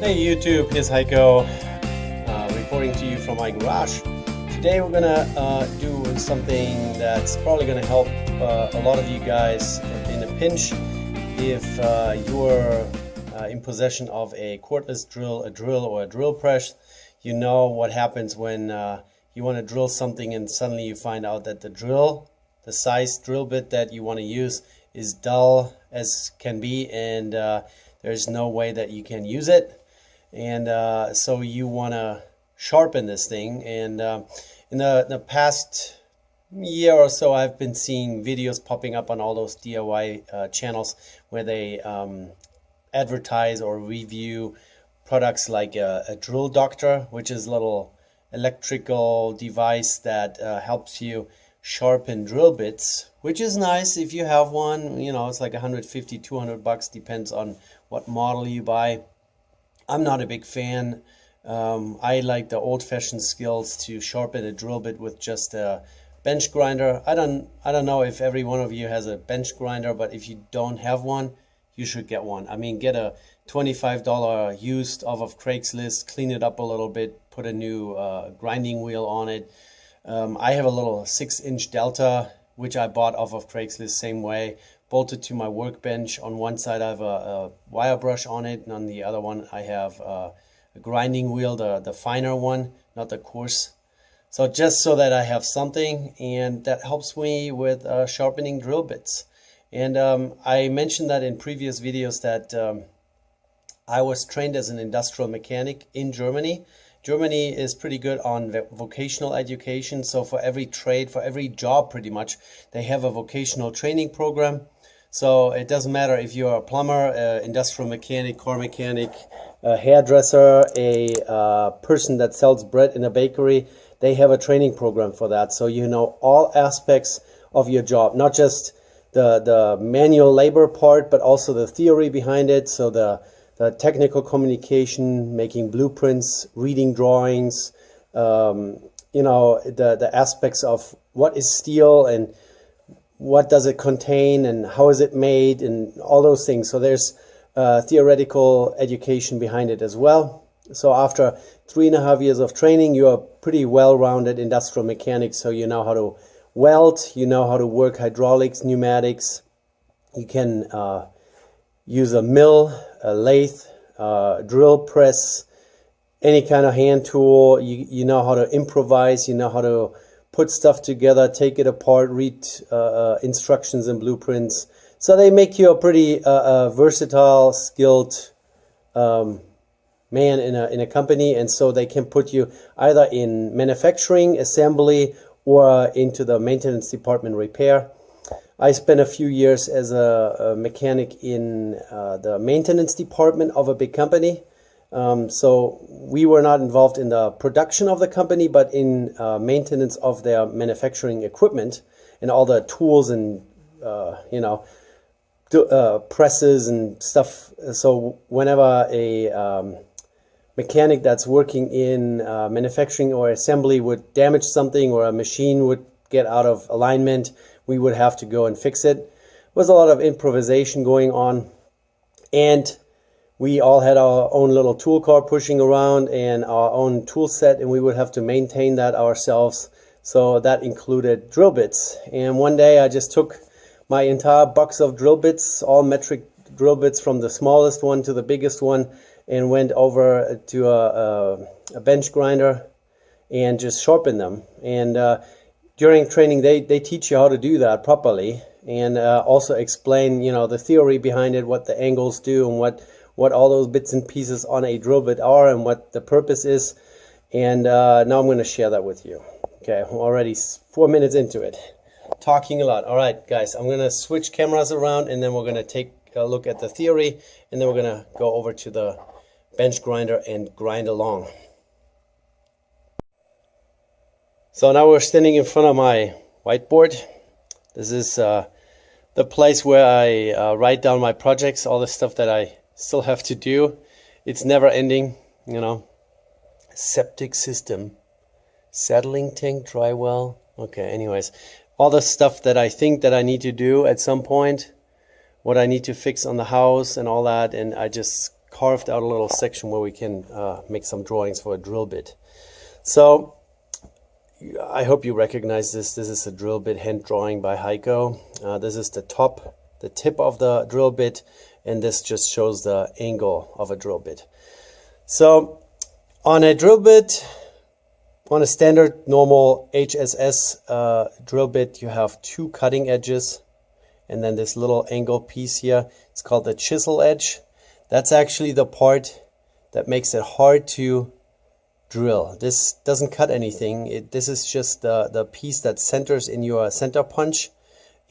Hey YouTube, here's Heiko, reporting to you from my garage. Today we're gonna do something that's probably gonna help a lot of you guys in a pinch. If you're in possession of a cordless drill, a drill or a drill press, you know what happens when you want to drill something and suddenly you find out that the size drill bit that you want to use is dull as can be, and there's no way that you can use it. And so you want to sharpen this thing. And in the past year or so, I've been seeing videos popping up on all those DIY channels where they advertise or review products like a drill doctor, which is a little electrical device that helps you sharpen drill bits, which is nice if you have one. You know, it's like 150, 200 bucks, depends on what model you buy. I'm not a big fan. I like the old-fashioned skills to sharpen a drill bit with just a bench grinder. I don't know if every one of you has a bench grinder, but if you don't have one, you should get one. I mean, get a $25 used off of Craigslist, clean it up a little bit, put a new grinding wheel on it. I have a little 6-inch Delta, which I bought off of Craigslist, same way, bolted to my workbench. On one side I have a wire brush on it, and on the other one I have a grinding wheel, the finer one, not the coarse. So just so that I have something, and that helps me with sharpening drill bits. And I mentioned that in previous videos that I was trained as an industrial mechanic in Germany. Germany is pretty good on vocational education. So for every trade, for every job pretty much, they have a vocational training program. So it doesn't matter if you're a plumber, industrial mechanic, car mechanic, a hairdresser, a person that sells bread in a bakery, they have a training program for that. So you know all aspects of your job, not just the manual labor part, but also the theory behind it. So the technical communication, making blueprints, reading drawings, you know, the aspects of what is steel and what does it contain and how is it made and all those things. So there's theoretical education behind it as well. So after 3.5 years of training, you are pretty well-rounded industrial mechanic. So you know how to weld, you know how to work hydraulics, pneumatics. You can use a mill, a lathe, drill press, any kind of hand tool. You know how to improvise, you know how to put stuff together, take it apart, read instructions and blueprints. So they make you a pretty versatile, skilled man in a company, and so they can put you either in manufacturing, assembly, or into the maintenance department, repair. I spent a few years as a mechanic in the maintenance department of a big company. So we were not involved in the production of the company, but in maintenance of their manufacturing equipment and all the tools and, you know, presses and stuff. So whenever a mechanic that's working in manufacturing or assembly would damage something, or a machine would get out of alignment, we would have to go and fix it. There was a lot of improvisation going on, and we all had our own little tool car pushing around and our own tool set, and we would have to maintain that ourselves. So that included drill bits. And one day I just took my entire box of drill bits, all metric drill bits from the smallest one to the biggest one, and went over to a bench grinder and just sharpened them. And during training, they teach you how to do that properly, and also explain, you know, the theory behind it, what the angles do, and what all those bits and pieces on a drill bit are, and what the purpose is. And now I'm going to share that with you. Okay, I'm already 4 minutes into it, talking a lot. All right, guys, I'm going to switch cameras around, and then we're going to take a look at the theory, and then we're going to go over to the bench grinder and grind along. So now we're standing in front of my whiteboard. This is the place where I write down my projects, all the stuff that I still have to do. It's never ending, you know. Septic system, settling tank, dry well. Okay, anyways, all the stuff that I think that I need to do at some point, what I need to fix on the house and all that, and I just carved out a little section where we can make some drawings for a drill bit. So I hope you recognize this. This is a drill bit hand drawing by Heiko. This is the tip of the drill bit, and this just shows the angle of a drill bit. So on a drill bit, on a standard normal HSS drill bit, you have two cutting edges and then this little angle piece here. It's called the chisel edge. That's actually the part that makes it hard to drill. This doesn't cut anything. This is just the piece that centers in your center punch,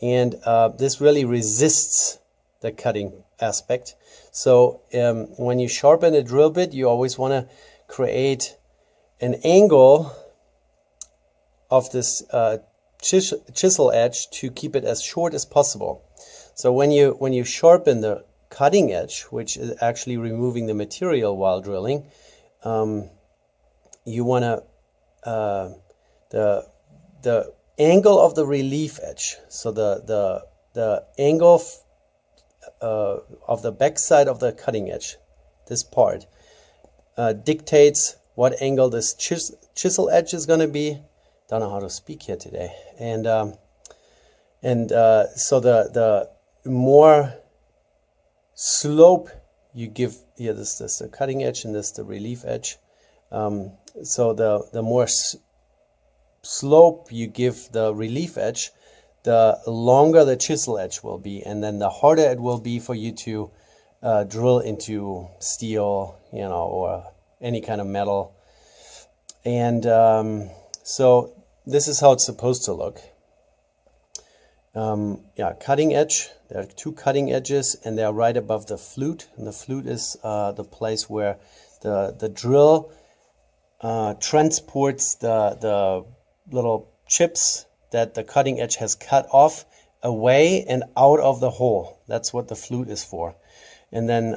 and this really resists the cutting aspect. So when you sharpen a drill bit, you always want to create an angle of this chisel edge to keep it as short as possible. So when you sharpen the cutting edge, which is actually removing the material while drilling, you want to the angle of the relief edge, so the angle of the back side of the cutting edge, this part dictates what angle this chisel edge is going to be. Don't know how to speak here today. And so the more slope you give here, this is the cutting edge and this the relief edge. So the more slope you give the relief edge, the longer the chisel edge will be, and then the harder it will be for you to drill into steel, or any kind of metal. And so this is how it's supposed to look. Cutting edge. There are two cutting edges, and they are right above the flute. And the flute is the place where the drill transports the little chips that the cutting edge has cut off away and out of the hole. That's what the flute is for. And then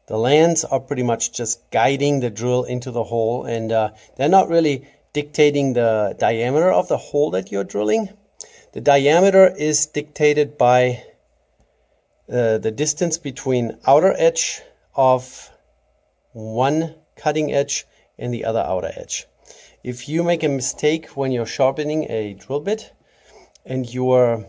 the lands are pretty much just guiding the drill into the hole, and they're not really dictating the diameter of the hole that you're drilling. The diameter is dictated by the distance between outer edge of one cutting edge and the other outer edge. If you make a mistake when you're sharpening a drill bit and the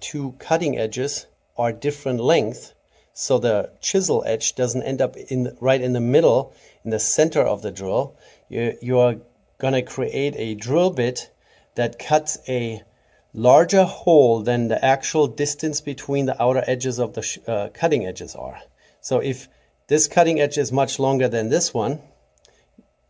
two cutting edges are different length, so the chisel edge doesn't end up right in the middle, in the center of the drill, you are going to create a drill bit that cuts a larger hole than the actual distance between the outer edges of the cutting edges are. So if this cutting edge is much longer than this one,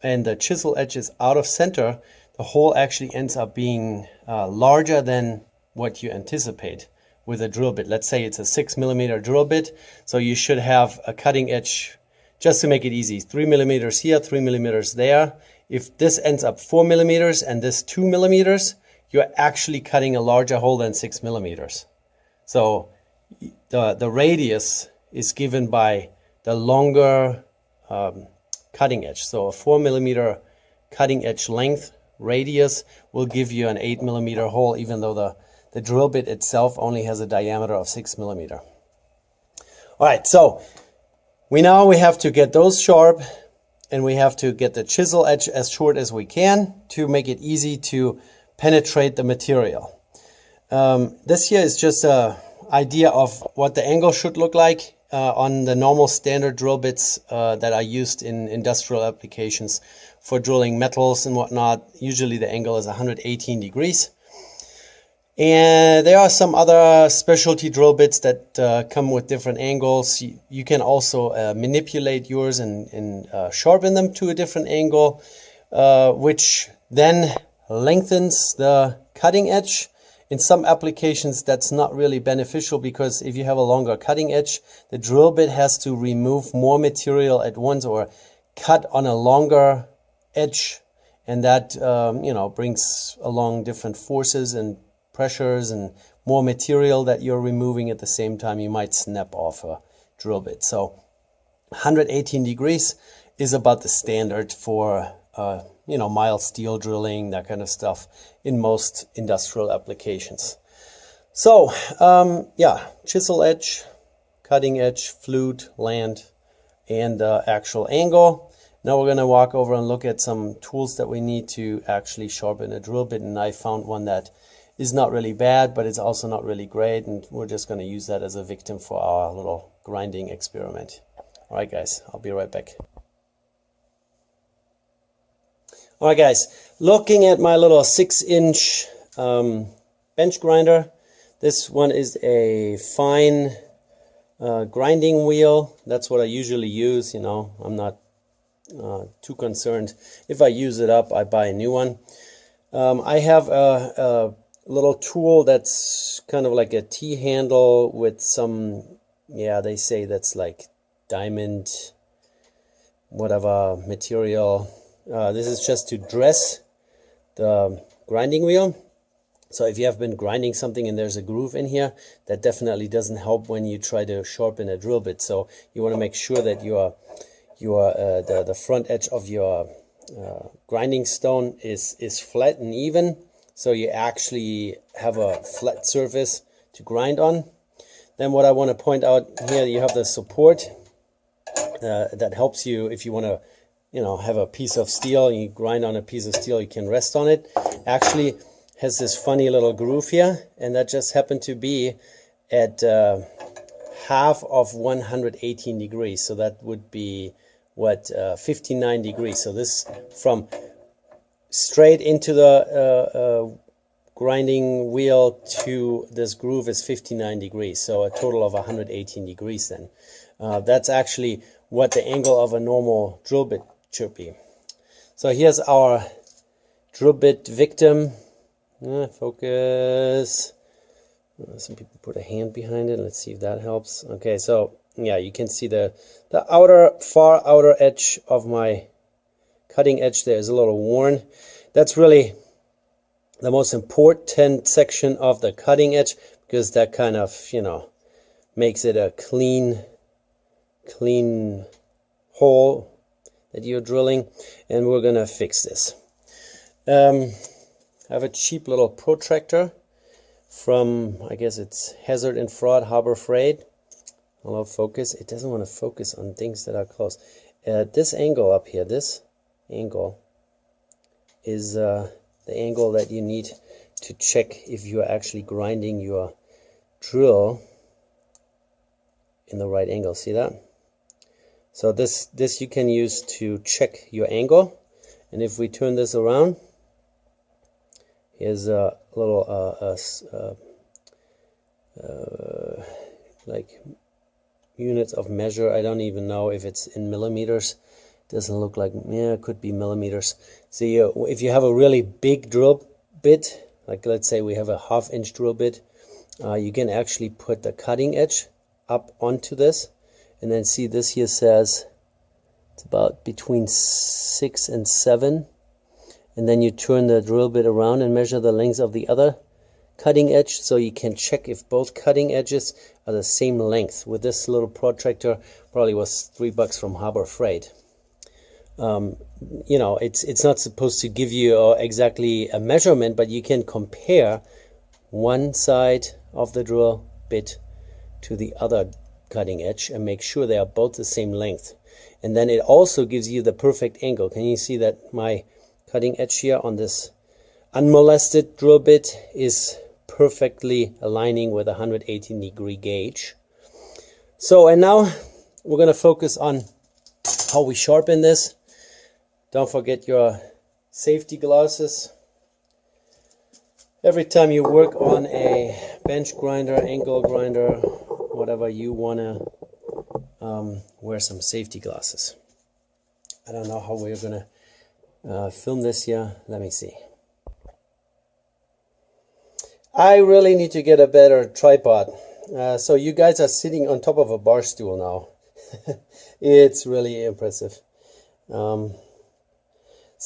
and the chisel edge is out of center, the hole actually ends up being larger than what you anticipate with a drill bit. Let's say it's a 6mm drill bit, so you should have a cutting edge, just to make it easy, 3mm here, 3mm there. If this ends up 4mm and this 2mm, you're actually cutting a larger hole than 6mm. So the radius is given by the longer cutting edge. So a 4mm cutting edge length radius will give you an 8mm hole, even though the drill bit itself only has a diameter of 6mm. All right, so we have to get those sharp, and we have to get the chisel edge as short as we can to make it easy to penetrate the material. This here is just an idea of what the angle should look like on the normal standard drill bits that are used in industrial applications for drilling metals and whatnot. Usually the angle is 118 degrees. And there are some other specialty drill bits that come with different angles. You can also manipulate yours and sharpen them to a different angle, which then lengthens the cutting edge. In some applications, that's not really beneficial, because if you have a longer cutting edge, the drill bit has to remove more material at once or cut on a longer edge. And that, brings along different forces and pressures and more material that you're removing at the same time. You might snap off a drill bit. So 118 degrees is about the standard for mild steel drilling, that kind of stuff, in most industrial applications. So chisel edge, cutting edge, flute, land, and actual angle. Now we're going to walk over and look at some tools that we need to actually sharpen a drill bit, and I found one that is not really bad, but it's also not really great, and we're just going to use that as a victim for our little grinding experiment. All right, guys, I'll be right back. All right, guys, looking at my little 6-inch bench grinder. This one is a fine grinding wheel. That's what I usually use. You know, I'm not too concerned. If I use it up, I buy a new one. I have a little tool that's kind of like a T-handle with some, yeah, they say that's like diamond, whatever material. This is just to dress the grinding wheel. So if you have been grinding something and there's a groove in here, that definitely doesn't help when you try to sharpen a drill bit. So you want to make sure that the front edge of your grinding stone is flat and even, so you actually have a flat surface to grind on. Then what I want to point out here, you have the support that helps you if you want to, you know, have a piece of steel and you grind on a piece of steel, you can rest on it. Actually has this funny little groove here, and that just happened to be at half of 118 degrees. So that would be what, 59 degrees. So this from straight into the grinding wheel to this groove is 59 degrees. So a total of 118 degrees then. That's actually what the angle of a normal drill bit should be. So here's our drill bit victim. Focus. Some people put a hand behind it. Let's see if that helps. Okay, so yeah, you can see the far outer edge of my cutting edge there is a little worn. That's really the most important section of the cutting edge, because that kind of, you know, makes it a clean hole that you're drilling, and we're gonna fix this. I have a cheap little protractor from, I guess it's Hazard and Fraud, Harbor Freight. Hello, focus. It doesn't want to focus on things that are close. This angle up here, this angle is the angle that you need to check if you're actually grinding your drill in the right angle. See that? So this you can use to check your angle. And if we turn this around, here's a little like units of measure. I don't even know if it's in millimeters. Doesn't look like, yeah, it could be millimeters. See, if you have a really big drill bit, like let's say we have a 1/2 inch drill bit, you can actually put the cutting edge up onto this, and then see this here says it's about between 6 and 7. And then you turn the drill bit around and measure the length of the other cutting edge, so you can check if both cutting edges are the same length. With this little protractor, probably was $3 from Harbor Freight. You know, it's not supposed to give you exactly a measurement, but you can compare one side of the drill bit to the other cutting edge and make sure they are both the same length. And then it also gives you the perfect angle. Can you see that my cutting edge here on this unmolested drill bit is perfectly aligning with a 118 degree gauge? So, and now we're going to focus on how we sharpen this. Don't forget your safety glasses. Every time you work on a bench grinder, angle grinder, whatever, you want to wear some safety glasses. I don't know how we're going to film this here. Let me see. I really need to get a better tripod. So you guys are sitting on top of a bar stool now. It's really impressive.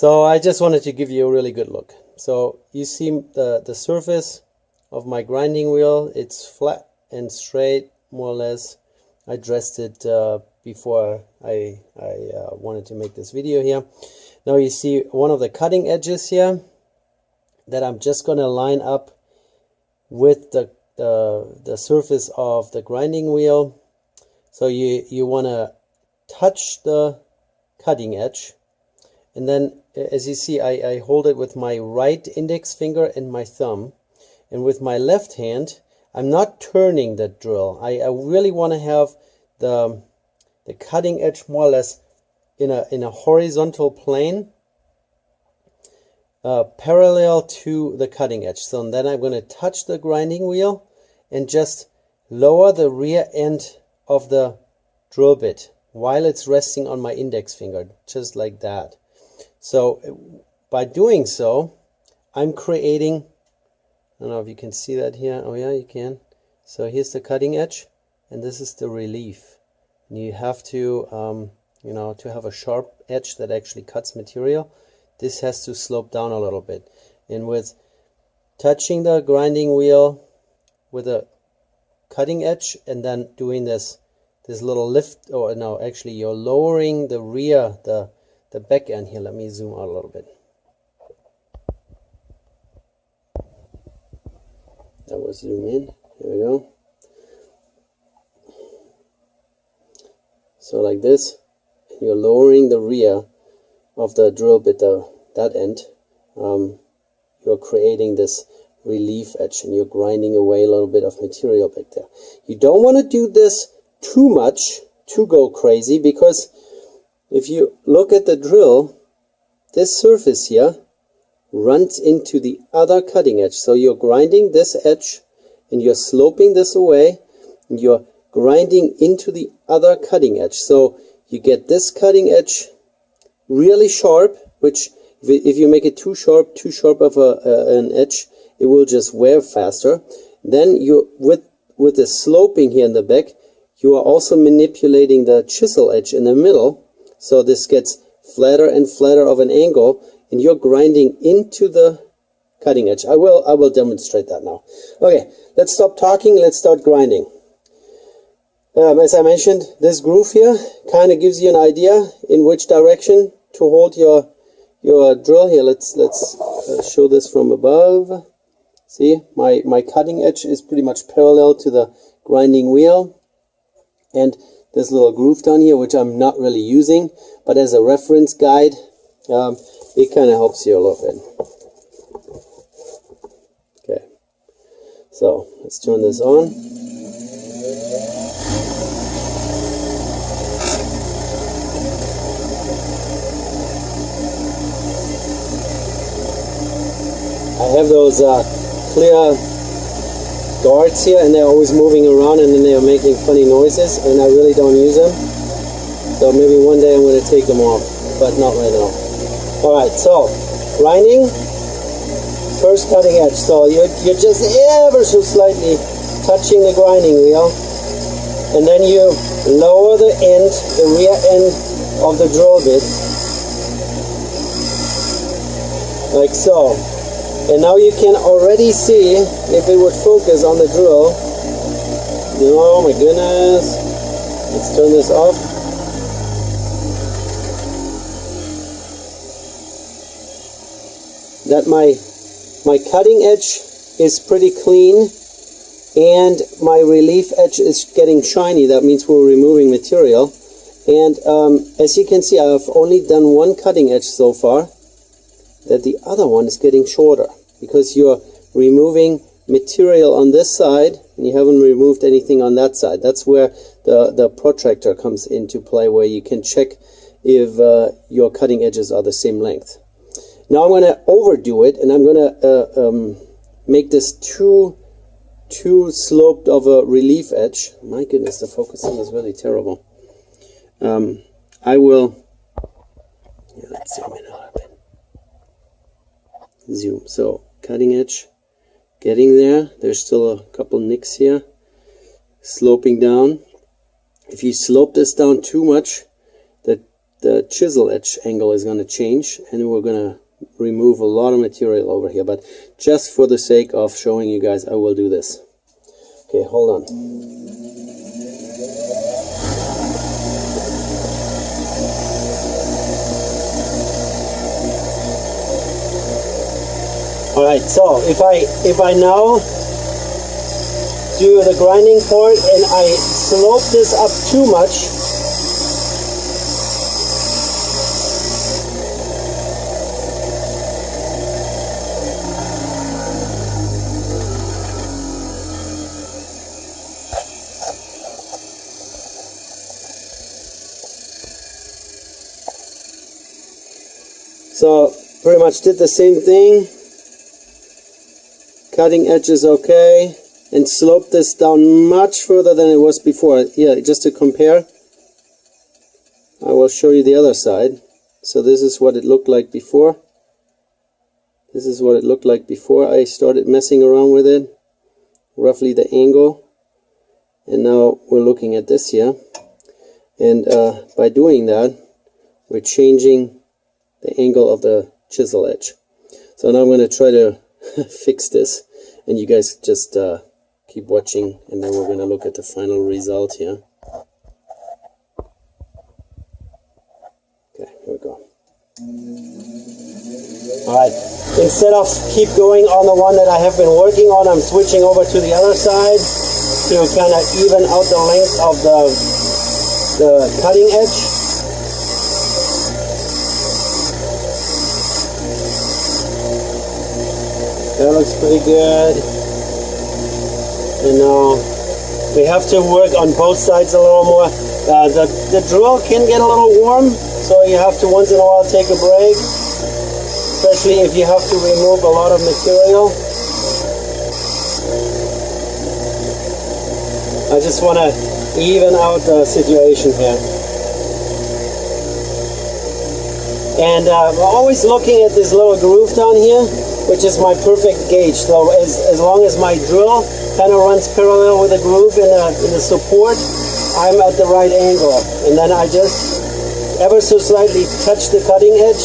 So I just wanted to give you a really good look. So you see the surface of my grinding wheel. It's flat and straight, more or less. I dressed it before I wanted to make this video here. Now you see one of the cutting edges here that I'm just going to line up with the surface of the grinding wheel. So you want to touch the cutting edge, and then as you see, I hold it with my right index finger and my thumb, and with my left hand I'm not turning the drill. I really want to have the cutting edge more or less in a horizontal plane, parallel to the cutting edge. So then I'm going to touch the grinding wheel and just lower the rear end of the drill bit while it's resting on my index finger, just like that. So by doing so, I'm creating, I don't know if you can see that here. Oh yeah, you can. So here's the cutting edge, and this is the relief. And you have to, you know, to have a sharp edge that actually cuts material, this has to slope down a little bit. And with touching the grinding wheel with a cutting edge and then doing this little lift, or no, actually you're lowering the rear, the back end here. Let me zoom out a little bit. That was zoom in. Here we go. So like this, and you're lowering the rear of the drill bit, that end. You're creating this relief edge, and you're grinding away a little bit of material back there. You don't want to do this too much to go crazy, because if you look at the drill, this surface here runs into the other cutting edge. So you're grinding this edge and you're sloping this away, and you're grinding into the other cutting edge. So you get this cutting edge really sharp, which if you make it too sharp of an edge, it will just wear faster. Then you, with the sloping here in the back, you are also manipulating the chisel edge in the middle, so this gets flatter and flatter of an angle, and you're grinding into the cutting edge. I will demonstrate that now. Okay, let's stop talking, let's start grinding. As I mentioned, this groove here kind of gives you an idea in which direction to hold your drill here. Let's show this from above. See, my cutting edge is pretty much parallel to the grinding wheel, and this little groove down here, which I'm not really using, but as a reference guide, it kind of helps you a little bit. Okay, so let's turn this on. I have those clear guards here, and they're always moving around, and then they're making funny noises, and I really don't use them. So maybe one day I'm going to take them off, but not right now. Alright, so grinding, first cutting edge. So you're just ever so slightly touching the grinding wheel, and then you lower the rear end of the drill bit, like so. And now you can already see, if it would focus on the drill, oh my goodness, let's turn this off. That my cutting edge is pretty clean, and my relief edge is getting shiny. That means we're removing material. And as you can see, I've only done one cutting edge so far, that the other one is getting shorter, because you're removing material on this side and you haven't removed anything on that side. That's where the protractor comes into play, where you can check if your cutting edges are the same length. Now I'm going to overdo it, and I'm going to make this too sloped of a relief edge. My goodness, the focusing is really terrible. I will, let's zoom in a little bit. Zoom. So cutting edge, getting there. There's still a couple nicks here, sloping down. If you slope this down too much, the chisel edge angle is going to change, and we're going to remove a lot of material over here. But just for the sake of showing you guys, I will do this. Okay, hold on. Alright, so if I now do the grinding part and I slope this up too much. So pretty much did the same thing. Cutting edge is okay, and slope this down much further than it was before. Yeah, just to compare, I will show you the other side. So this is what it looked like before. This is what it looked like before I started messing around with it. Roughly the angle. And now we're looking at this here. And by doing that, we're changing the angle of the chisel edge. So now I'm going to try to fix this, and you guys just keep watching, and then we're going to look at the final result here. Okay, here we go. Alright, instead of keep going on the one that I have been working on, I'm switching over to the other side to kind of even out the length of the cutting edge. That looks pretty good. And now we have to work on both sides a little more. The drill can get a little warm, so you have to once in a while take a break, especially if you have to remove a lot of material. I just want to even out the situation here. And we're always looking at this little groove down here, which is my perfect gauge. So as long as my drill kind of runs parallel with the groove in the support, I'm at the right angle. And then I just ever so slightly touch the cutting edge.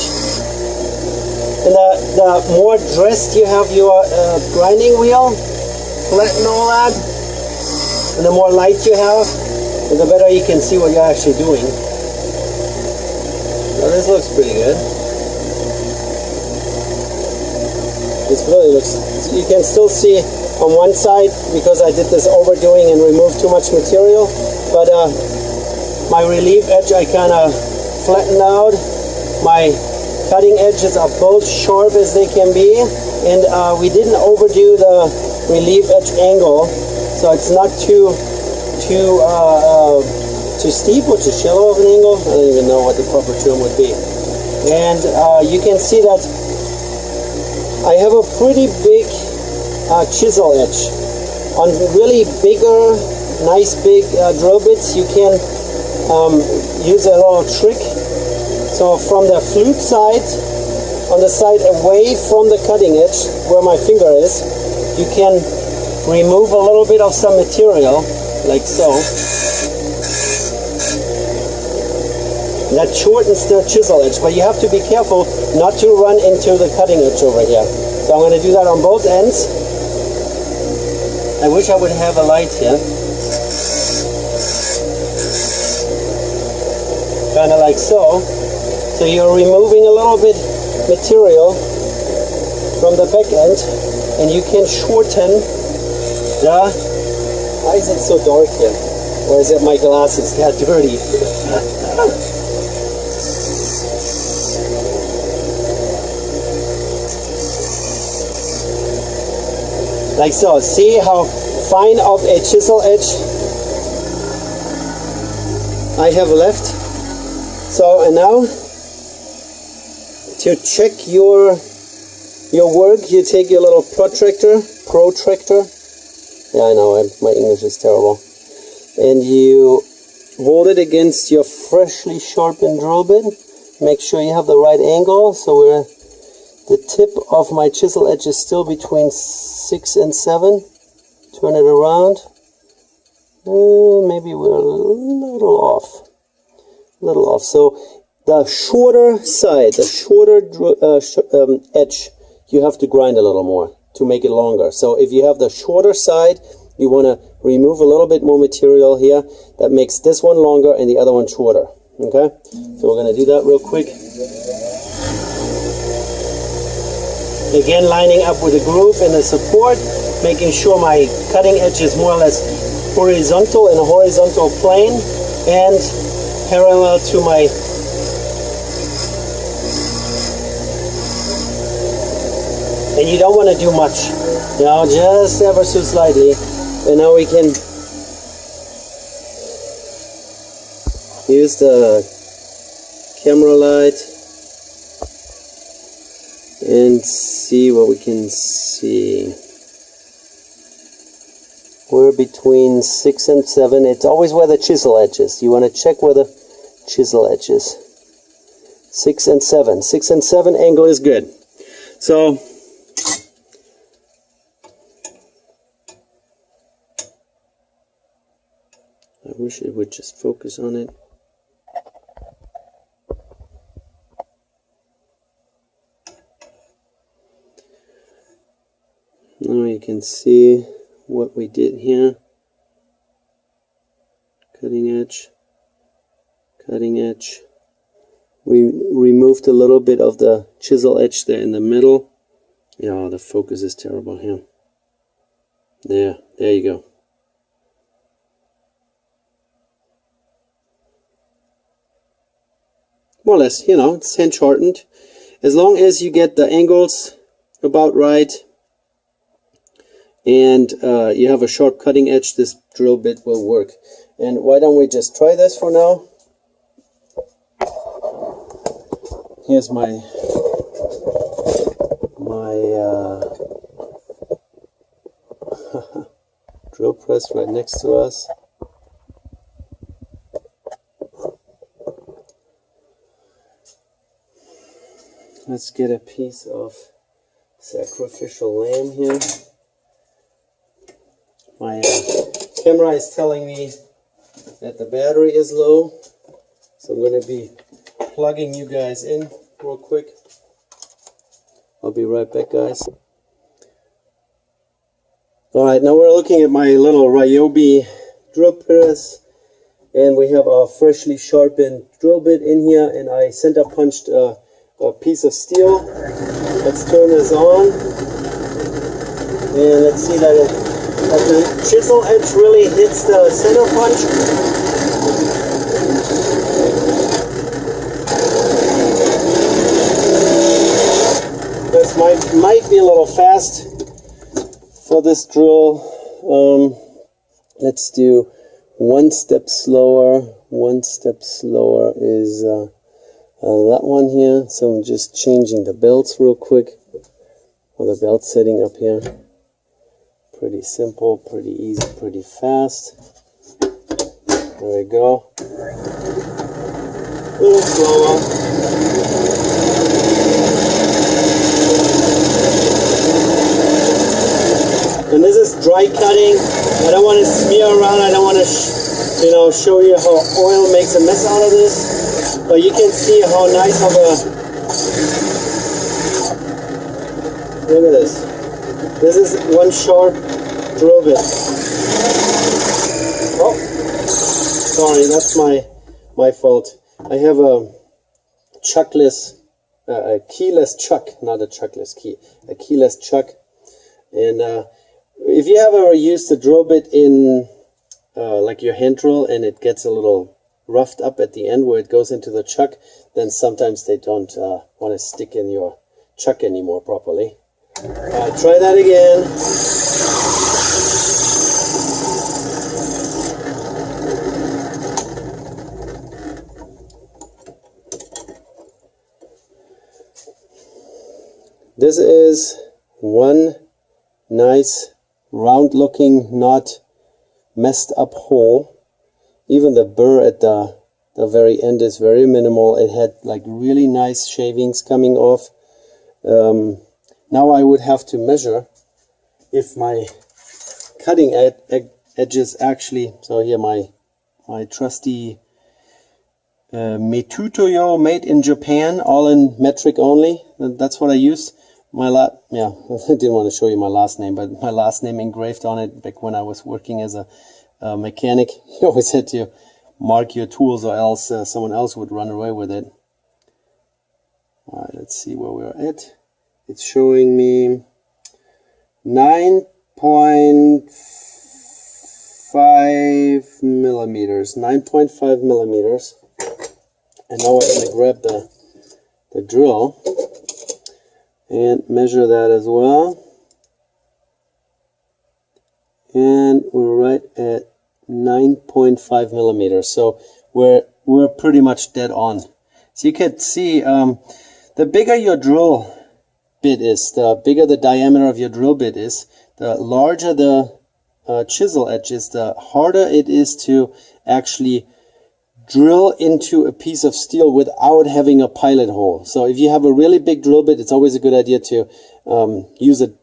And the more dressed you have your grinding wheel, flatten all that, and the more light you have, the better you can see what you're actually doing. Now this looks pretty good. This really looks, you can still see on one side because I did this overdoing and removed too much material, but my relief edge I kind of flattened out. My cutting edges are both sharp as they can be, and we didn't overdo the relief edge angle, so it's not too steep or too shallow of an angle. I don't even know what the proper term would be. And you can see that I have a pretty big chisel edge. On really bigger, nice big drill bits, you can use a little trick. So from the flute side, on the side away from the cutting edge, where my finger is, you can remove a little bit of some material, like so. That shortens the chisel edge, but you have to be careful not to run into the cutting edge over here. So I'm going to do that on both ends. I wish I would have a light here. Kind of like so. So you're removing a little bit material from the back end, and you can shorten the... Why is it so dark here? Or is it my glasses that dirty? Like so. See how fine of a chisel edge I have left? So, and now to check your work, you take your little protractor. Yeah, I know, my English is terrible. And you hold it against your freshly sharpened drill bit. Make sure you have the right angle, so the tip of my chisel edge is still between 6 and 7. Turn it around. Maybe we're a little off. So the shorter side, the shorter edge, you have to grind a little more to make it longer. So if you have the shorter side, you want to remove a little bit more material here. That makes this one longer and the other one shorter. Okay? So we're going to do that real quick. Again, lining up with the groove and the support, making sure my cutting edge is more or less horizontal in a horizontal plane and parallel to my and you don't want to do much, you know, just ever so slightly. And now we can use the camera light and see what we can see. We're between 6 and 7. It's always where the chisel edge is. You want to check where the chisel edge is. 6 and 7. 6 and 7 angle is good. So I wish it would just focus on it. Now you can see what we did here. Cutting edge, cutting edge. We removed a little bit of the chisel edge there in the middle. Yeah, the focus is terrible here. There you go. More or less, you know, it's hand shortened. As long as you get the angles about right and you have a sharp cutting edge, this drill bit will work. And why don't we just try this for now? Here's my drill press right next to us. Let's get a piece of sacrificial lamb here. My camera is telling me that the battery is low, so I'm going to be plugging you guys in real quick. I'll be right back, guys. Alright, now we're looking at my little Ryobi drill press, and we have our freshly sharpened drill bit in here, and I center punched a piece of steel. Let's turn this on, and let's see that the chisel edge really hits the center punch. This might be a little fast for this drill. Let's do one step slower. One step slower is that one here. So I'm just changing the belts real quick. Or the belt setting up here. Pretty simple, pretty easy, pretty fast. There we go. A little slower. And this is dry cutting. I don't want to smear around. I don't want to, show you how oil makes a mess out of this. But you can see how nice of a. Look at this. This is one sharp drill bit. Oh, sorry, that's my fault. I have a chuckless, a keyless chuck, not a chuckless key, a keyless chuck. And if you have ever used a drill bit in like your hand drill and it gets a little roughed up at the end where it goes into the chuck, then sometimes they don't want to stick in your chuck anymore properly. Try that again. This is one nice round looking, not messed up hole. Even the burr at the very end is very minimal. It had like really nice shavings coming off. Now I would have to measure if my cutting edges actually, so here my trusty Metutoyo made in Japan, all in metric only. That's what I use. I didn't want to show you my last name, but my last name engraved on it back when I was working as a mechanic. You always had to mark your tools or else someone else would run away with it. Alright, let's see where we're at. It's showing me 9.5 5 millimeters, 9.5 millimeters. And now we're going to grab the drill and measure that as well. And we're right at 9.5 millimeters. So we're pretty much dead on. So you can see the bigger your drill bit is, the bigger the diameter of your drill bit is, the larger the chisel edge is, the harder it is to actually drill into a piece of steel without having a pilot hole. So if you have a really big drill bit, it's always a good idea to use a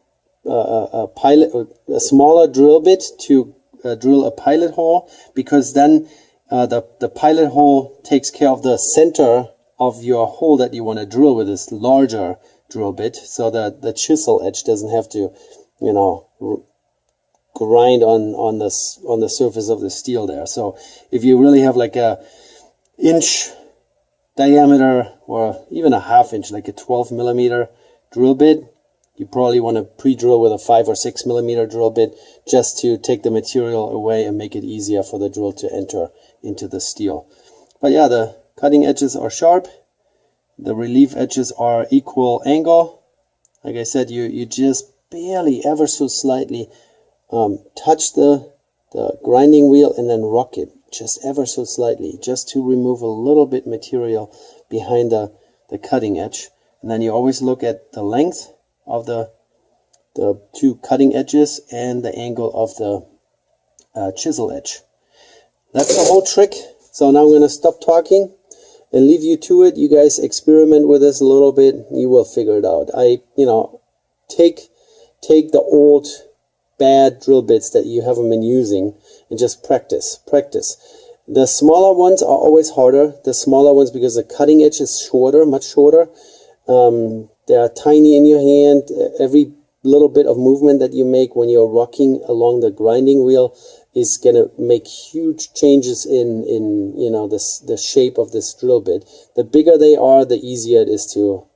smaller drill bit to drill a pilot hole, because then the pilot hole takes care of the center of your hole that you want to drill with this larger drill bit, so that the chisel edge doesn't have to, you know, grind on the surface of the steel there. So if you really have like a inch diameter, or even a half inch, like a 12 millimeter drill bit, you probably want to pre-drill with a 5 or 6 millimeter drill bit, just to take the material away and make it easier for the drill to enter into the steel. But yeah, the cutting edges are sharp, the relief edges are equal angle. Like I said, you just barely, ever so slightly touch the grinding wheel and then rock it just ever so slightly, just to remove a little bit material behind the cutting edge. And then you always look at the length of the two cutting edges and the angle of the chisel edge. That's the whole trick. So now I'm going to stop talking and leave you to it. You guys experiment with this a little bit. You will figure it out. Take the old bad drill bits that you haven't been using and just practice. The smaller ones are always harder. The smaller ones, because the cutting edge is shorter, much shorter. They are tiny in your hand. Every little bit of movement that you make when you're rocking along the grinding wheel is going to make huge changes in the shape of this drill bit. The bigger they are, the easier it is to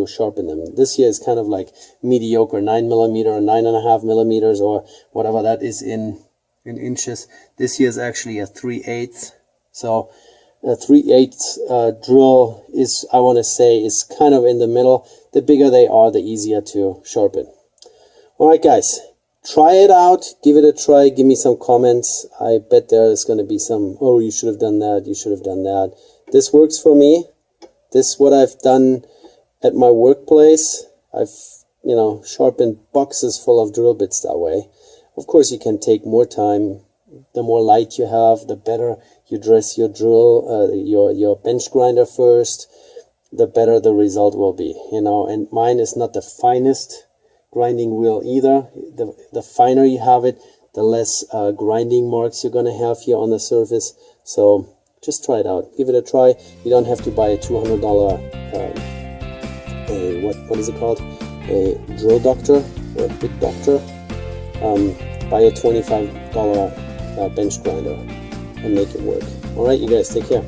sharpen them. This here is kind of like mediocre, 9 millimeter or 9.5 millimeters, or whatever that is in inches. This here is actually a 3/8. So a 3/8 drill is, I want to say, is kind of in the middle. The bigger they are, the easier to sharpen. All right, guys, try it out. Give it a try. Give me some comments. I bet there is going to be some, oh, you should have done that. You should have done that. This works for me. This is what I've done at my workplace. I've, sharpened boxes full of drill bits that way. Of course, you can take more time. The more light you have, the better you dress your drill, your bench grinder first, the better the result will be, and mine is not the finest grinding wheel either. The finer you have it, the less grinding marks you're going to have here on the surface. So just try it out. Give it a try. You don't have to buy a $200 what is it called? A drill doctor or a bit doctor. Buy a $25 bench grinder and make it work. All right, you guys, take care.